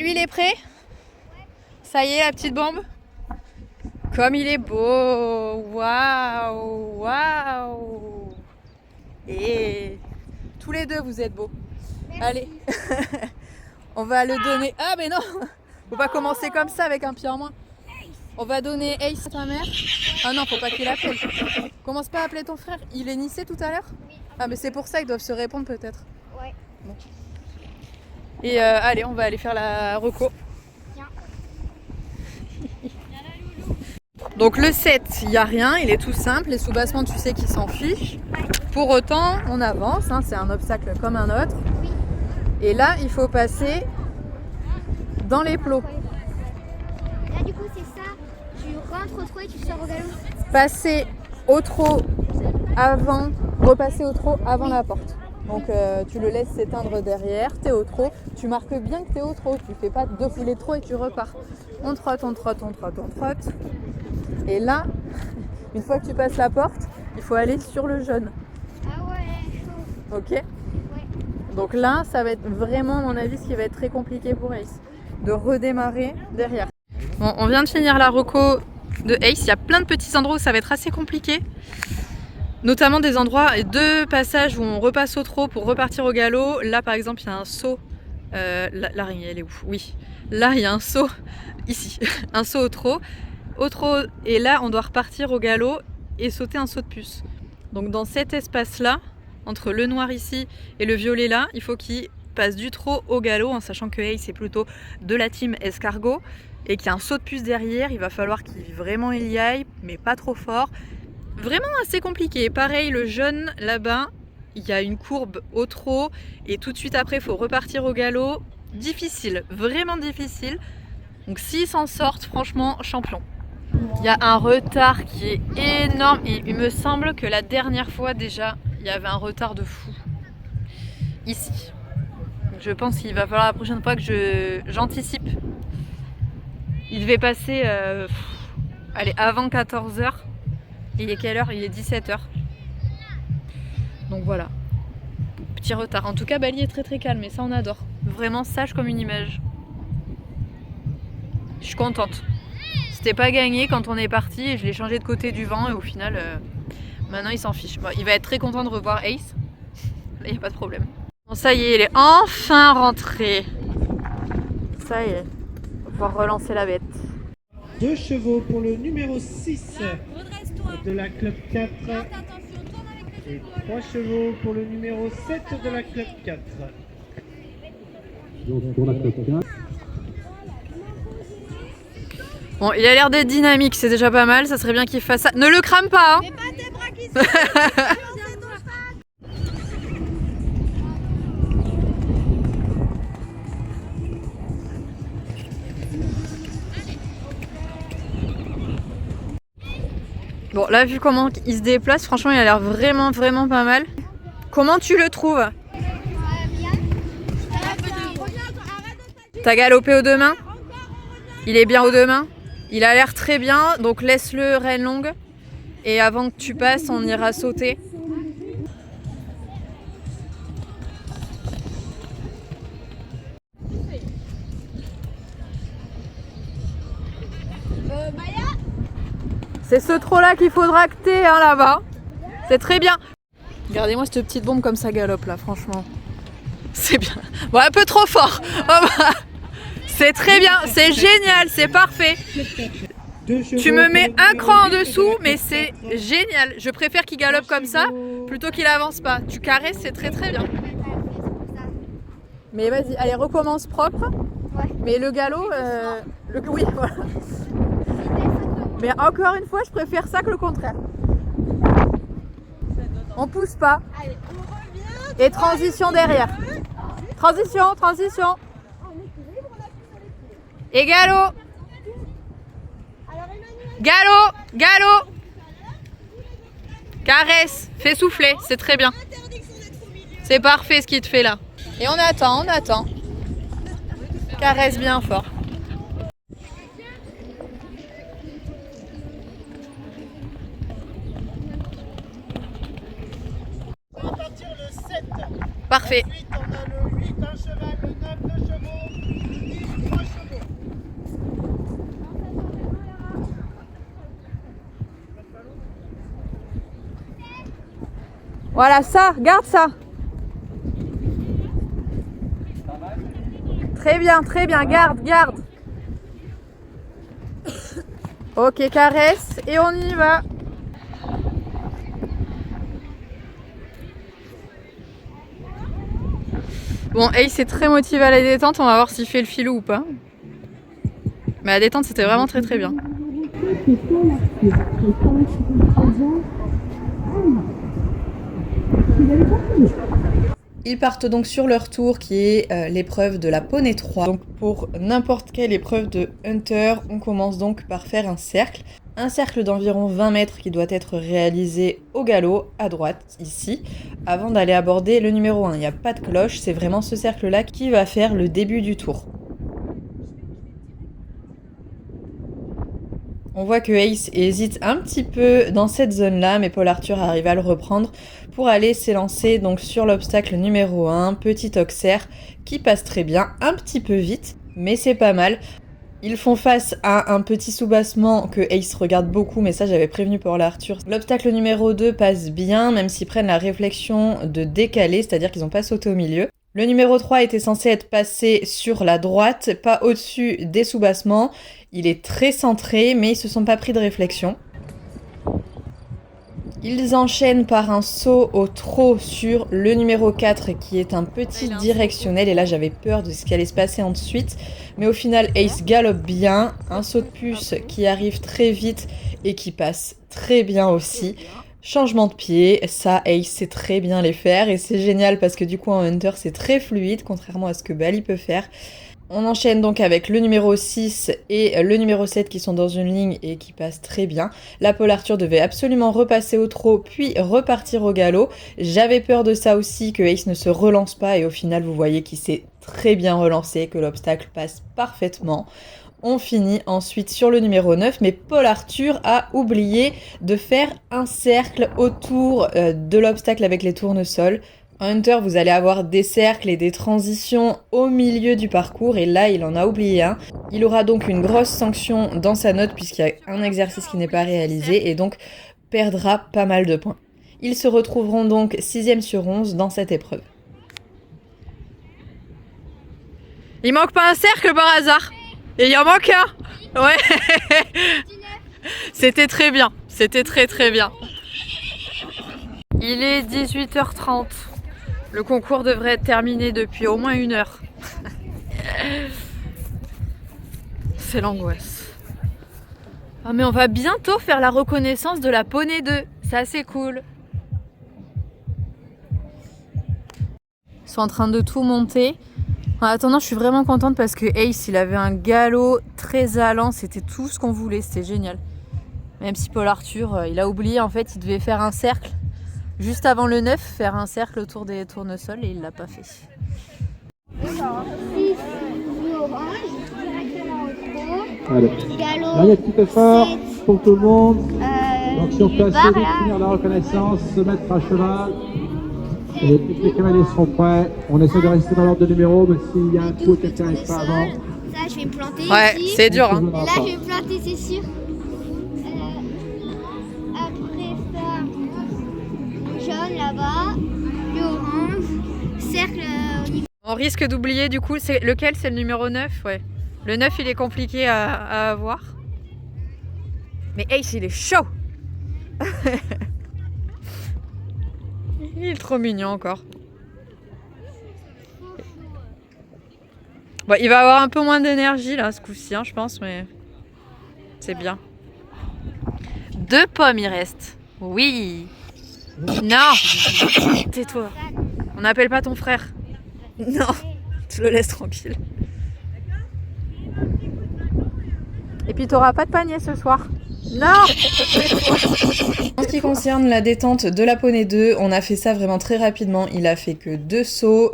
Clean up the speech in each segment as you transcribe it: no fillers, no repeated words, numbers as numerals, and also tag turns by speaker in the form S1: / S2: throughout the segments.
S1: lui, il est prêt? Ça y est, la petite bombe? Comme il est beau! Waouh! Waouh! Et tous les deux, vous êtes beaux. Merci. Allez, on va le donner. Ah, mais non! Faut pas commencer comme ça avec un pied en moins. On va donner Ace à ta mère. Ah non, faut pas qu'il appelle. Commence pas à appeler ton frère. Il est niçais tout à l'heure? Ah, mais c'est pour ça qu'ils doivent se répondre peut-être.
S2: Ouais.
S1: Bon. Et allez, on va aller faire la reco. Donc le 7, il n'y a rien, il est tout simple. Les sous-bassements, tu sais qu'ils s'en fichent. Pour autant, on avance, hein, c'est un obstacle comme un autre. Et là, il faut passer dans les plots.
S2: Là, du coup, c'est ça. Tu rentres au trot et tu sors au galop.
S1: Passer au trot avant, repasser au trot avant la porte. Donc tu le laisses s'éteindre derrière, tu es au trot. Tu marques bien que tu es au trot. Tu fais pas 2 foulées de trot et tu repars. On trotte, on trotte, on trotte, on trotte. Et là, une fois que tu passes la porte, il faut aller sur le jaune.
S2: Ah ouais, chaud.
S1: Ok?
S2: Ouais.
S1: Donc là, ça va être vraiment, à mon avis, ce qui va être très compliqué pour Ace. De redémarrer derrière. Bon, on vient de finir la reco de Ace. Il y a plein de petits endroits où ça va être assez compliqué. Notamment des endroits et 2 passages où on repasse au trot pour repartir au galop. Là, par exemple, il y a un saut. L'araignée, elle est où? Oui. Là, il y a un saut. Ici. Un saut au trot. Et là, on doit repartir au galop et sauter un saut de puce. Donc, dans cet espace-là, entre le noir ici et le violet là, il faut qu'il passe du trot au galop, en sachant que Ace c'est plutôt de la team escargot et qu'il y a un saut de puce derrière. Il va falloir qu'il vraiment il y aille, mais pas trop fort. Vraiment assez compliqué. Pareil, le jaune là-bas, il y a une courbe au trot et tout de suite après, il faut repartir au galop. Difficile, vraiment difficile. Donc s'ils s'en sortent, franchement, champion. Il y a un retard qui est énorme et il me semble que la dernière fois déjà, il y avait un retard de fou. Ici. Donc je pense qu'il va falloir la prochaine fois que j'anticipe. Il devait passer allez, avant 14 h. Il est quelle heure? Il est 17 h. Donc voilà. Petit retard. En tout cas, Bali est très très calme et ça on adore. Vraiment sage comme une image. Je suis contente. C'était pas gagné quand on est parti et je l'ai changé de côté du vent et au final, maintenant il s'en fiche. Bon, il va être très content de revoir Ace. Là, il n'y a pas de problème. Bon, ça y est, il est enfin rentré. Ça y est, on va pouvoir relancer la bête.
S3: 2 chevaux pour le numéro 6 de la Club 4 et 3 chevaux pour le numéro 7 de la Club 4.
S4: Donc pour la Club 4.
S1: Bon, il a l'air d'être dynamique, c'est déjà pas mal, ça serait bien qu'il fasse ça. Ne le crame pas, hein.
S2: Mets pas tes bras qui se
S1: Bon, là, vu comment il se déplace, franchement, il a l'air vraiment, vraiment pas mal. Comment tu le trouves? T'as galopé aux 2 mains? Il est bien aux 2 mains? Il a l'air très bien, donc laisse-le reine longue. Et avant que tu passes, on ira sauter. C'est ce trot-là qu'il faudra que t'aies, hein, là-bas. C'est très bien. Regardez-moi cette petite bombe comme ça galope, là, franchement. C'est bien. Bon, un peu trop fort. Oh, bah. C'est très bien, c'est génial, c'est parfait. Tu me mets un cran en dessous, mais c'est génial. Je préfère qu'il galope comme ça plutôt qu'il avance pas. Tu caresses, c'est très très bien. Mais vas-y, allez, recommence propre.
S2: Ouais.
S1: Mais le galop, oui, voilà. Mais encore une fois, je préfère ça que le contraire. On pousse pas. Et transition derrière. Transition, transition. Et galop. Galop, galop. Caresse, fais souffler, c'est très bien. C'est parfait ce qu'il te fait là. Et on attend, on attend. Caresse bien fort.
S3: On va partir le 7.
S1: Parfait.
S3: Ensuite, on a le 8, un cheval, le 9, 2 chevaux, le 10, 3
S1: Voilà ça, garde ça. Très bien, garde, garde. Ok, caresse et on y va. Bon, Ace est très motivé à la détente, on va voir s'il fait le filou ou pas. Mais la détente, c'était vraiment très très bien. Ils partent donc sur leur tour qui est l'épreuve de la poney 3. Donc pour n'importe quelle épreuve de Hunter, on commence donc par faire un cercle. Un cercle d'environ 20 mètres qui doit être réalisé au galop, à droite, ici, avant d'aller aborder le numéro 1. Il n'y a pas de cloche, c'est vraiment ce cercle-là qui va faire le début du tour. On voit que Ace hésite un petit peu dans cette zone-là, mais Paul Arthur arrive à le reprendre pour aller s'élancer donc sur l'obstacle numéro 1, petit Auxerre, qui passe très bien, un petit peu vite, mais c'est pas mal. Ils font face à un petit soubassement que Ace regarde beaucoup, mais ça j'avais prévenu Paul Arthur. L'obstacle numéro 2 passe bien, même s'ils prennent la réflexion de décaler, c'est-à-dire qu'ils n'ont pas sauté au milieu. Le numéro 3 était censé être passé sur la droite, pas au-dessus des soubassements. Il est très centré, mais ils se sont pas pris de réflexion. Ils enchaînent par un saut au trot sur le numéro 4 qui est un petit directionnel. Et là, j'avais peur de ce qui allait se passer ensuite. Mais au final, Ace galope bien. Un saut de puce qui arrive très vite et qui passe très bien aussi. Changement de pied, ça Ace sait très bien les faire et c'est génial parce que du coup en Hunter c'est très fluide contrairement à ce que Bali peut faire. On enchaîne donc avec le numéro 6 et le numéro 7 qui sont dans une ligne et qui passent très bien. La Paul Arthur devait absolument repasser au trot puis repartir au galop. J'avais peur de ça aussi, que Ace ne se relance pas et au final vous voyez qu'il s'est très bien relancé, que l'obstacle passe parfaitement. On finit ensuite sur le numéro 9, mais Paul Arthur a oublié de faire un cercle autour de l'obstacle avec les tournesols. En Hunter, vous allez avoir des cercles et des transitions au milieu du parcours, et là, il en a oublié un. Il aura donc une grosse sanction dans sa note, puisqu'il y a un exercice qui n'est pas réalisé, et donc perdra pas mal de points. Ils se retrouveront donc 6e sur 11 dans cette épreuve. Il manque pas un cercle par hasard? Et il en manque un. Ouais. C'était très bien. C'était très très bien. Il est 18h30. Le concours devrait être terminé depuis au moins 1 heure. C'est l'angoisse. Ah mais on va bientôt faire la reconnaissance de la poney 2. Ça c'est cool. Ils sont en train de tout monter. En attendant, je suis vraiment contente parce que Ace, il avait un galop très allant, c'était tout ce qu'on voulait, c'était génial. Même si Paul Arthur, il a oublié, en fait, il devait faire un cercle. Juste avant le 9, faire un cercle autour des tournesols et il l'a pas fait.
S2: 6 bleu orange, directement au trot.
S3: Allez.
S2: Galop.
S3: Dernier petit effort pour tout le monde. Donc si on peut
S2: barre,
S3: essayer de finir la reconnaissance, se mettre à cheval. Et toutes les cavaliers seront prêts. On essaie de rester dans l'ordre de numéro, mais s'il y a un coup, quelqu'un n'est pas avant.
S2: Ça, je vais me planter
S1: Ouais,
S2: ici.
S1: c'est dur. Hein.
S2: Là, je vais me planter, c'est sûr. Après ça, jaune là-bas, bleu orange, cercle au niveau.
S1: On risque d'oublier du coup, c'est lequel? C'est le numéro 9, ouais. Le 9, il est compliqué à avoir. Mais Ace, il est chaud. Il est trop mignon encore. Bon, il va avoir un peu moins d'énergie là ce coup-ci, hein, je pense, mais c'est bien. 2 pommes il reste. Oui. Non. Tais-toi. On n'appelle pas ton frère. Non. Tu le laisses tranquille. Et puis t'auras pas de panier ce soir. Non. En ce qui concerne la détente de la poney 2, on a fait ça vraiment très rapidement. Il a fait que 2 sauts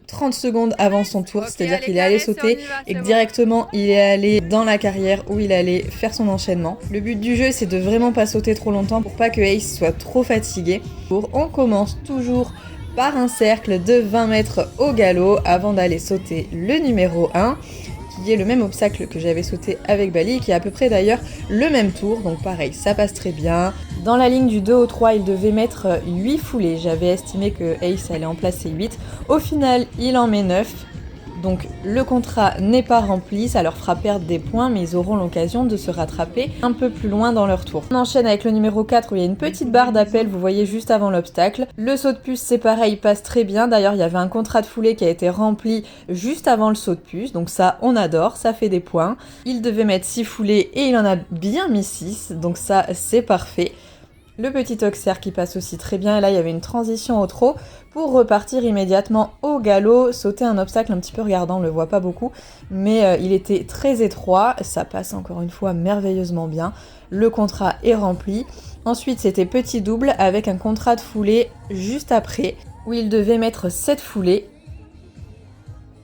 S1: 30 secondes avant son tour, okay, c'est-à-dire qu'il est allé sauter et que directement il est allé dans la carrière où il allait faire son enchaînement. Le but du jeu, c'est de vraiment pas sauter trop longtemps pour pas que Ace soit trop fatigué. On commence toujours par un cercle de 20 mètres au galop avant d'aller sauter le numéro 1. qui est le même obstacle que j'avais sauté avec Bali, qui est à peu près d'ailleurs le même tour, donc pareil, ça passe très bien. Dans la ligne du 2 au 3, il devait mettre 8 foulées, j'avais estimé que Ace allait en placer 8. Au final, il en met 9. Donc le contrat n'est pas rempli, ça leur fera perdre des points, mais ils auront l'occasion de se rattraper un peu plus loin dans leur tour. On enchaîne avec le numéro 4 où il y a une petite barre d'appel, vous voyez juste avant l'obstacle. Le saut de puce, c'est pareil, il passe très bien. D'ailleurs, il y avait un contrat de foulée qui a été rempli juste avant le saut de puce, donc ça, on adore, ça fait des points. Il devait mettre 6 foulées et il en a bien mis 6, donc ça, c'est parfait. Le petit auxerre qui passe aussi très bien, et là il y avait une transition au trot pour repartir immédiatement au galop, sauter un obstacle un petit peu regardant, on le voit pas beaucoup, mais il était très étroit, ça passe encore une fois merveilleusement bien, le contrat est rempli. Ensuite c'était petit double avec un contrat de foulée juste après, où il devait mettre 7 foulées.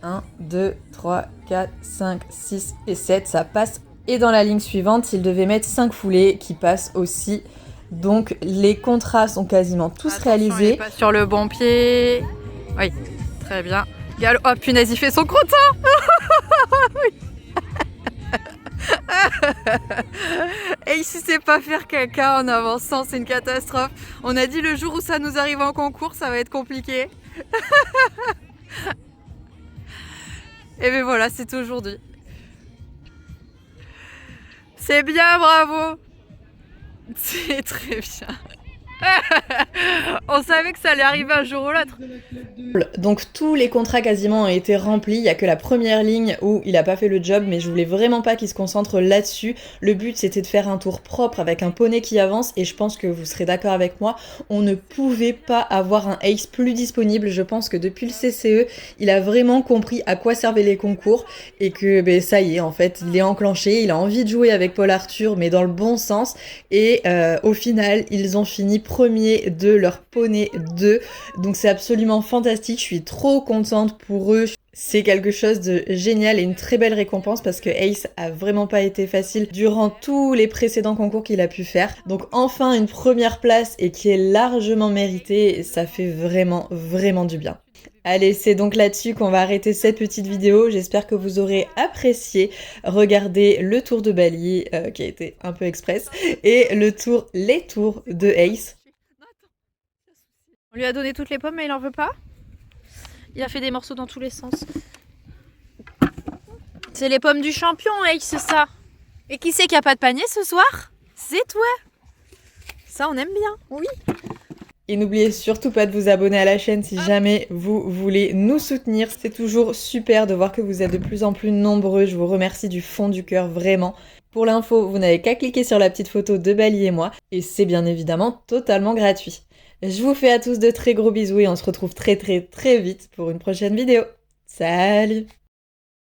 S1: 1, 2, 3, 4, 5, 6 et 7, ça passe. Et dans la ligne suivante, il devait mettre 5 foulées qui passent aussi. Donc les contrats sont quasiment tous réalisés. Il est pas sur le bon pied. Oui, très bien. Galop. Oh punaise, il fait son crottin. Et il sait pas faire caca en avançant, c'est une catastrophe. On a dit le jour où ça nous arrive en concours, ça va être compliqué. Et ben voilà, c'est aujourd'hui. C'est bien, bravo. C'est très bien. On savait que ça allait arriver un jour ou l'autre. Donc tous les contrats quasiment ont été remplis, il n'y a que la première ligne où il n'a pas fait le job, mais je voulais vraiment pas qu'il se concentre là-dessus. Le but c'était de faire un tour propre avec un poney qui avance, et je pense que vous serez d'accord avec moi, on ne pouvait pas avoir un Ace plus disponible. Je pense que depuis le CCE, il a vraiment compris à quoi servaient les concours, et que ben, ça y est, en fait, il est enclenché, il a envie de jouer avec Paul Arthur, mais dans le bon sens, et au final, ils ont fini premier de leur poney 2, donc c'est absolument fantastique, je suis trop contente pour eux. C'est quelque chose de génial et une très belle récompense parce que Ace a vraiment pas été facile durant tous les précédents concours qu'il a pu faire. Donc enfin une première place et qui est largement méritée, ça fait vraiment du bien. Allez, c'est donc là-dessus qu'on va arrêter cette petite vidéo. J'espère que vous aurez apprécié regarder le tour de Bali, qui a été un peu express, et les tours de Ace. On lui a donné toutes les pommes mais il en veut pas. Il a fait des morceaux dans tous les sens. C'est les pommes du champion, Ace, c'est ça. Et qui c'est qui a pas de panier ce soir? C'est toi. Ça, on aime bien, oui. Et n'oubliez surtout pas de vous abonner à la chaîne si jamais vous voulez nous soutenir. C'est toujours super de voir que vous êtes de plus en plus nombreux. Je vous remercie du fond du cœur, vraiment. Pour l'info, vous n'avez qu'à cliquer sur la petite photo de Bali et moi. Et c'est bien évidemment totalement gratuit. Je vous fais à tous de très gros bisous et on se retrouve très vite pour une prochaine vidéo. Salut!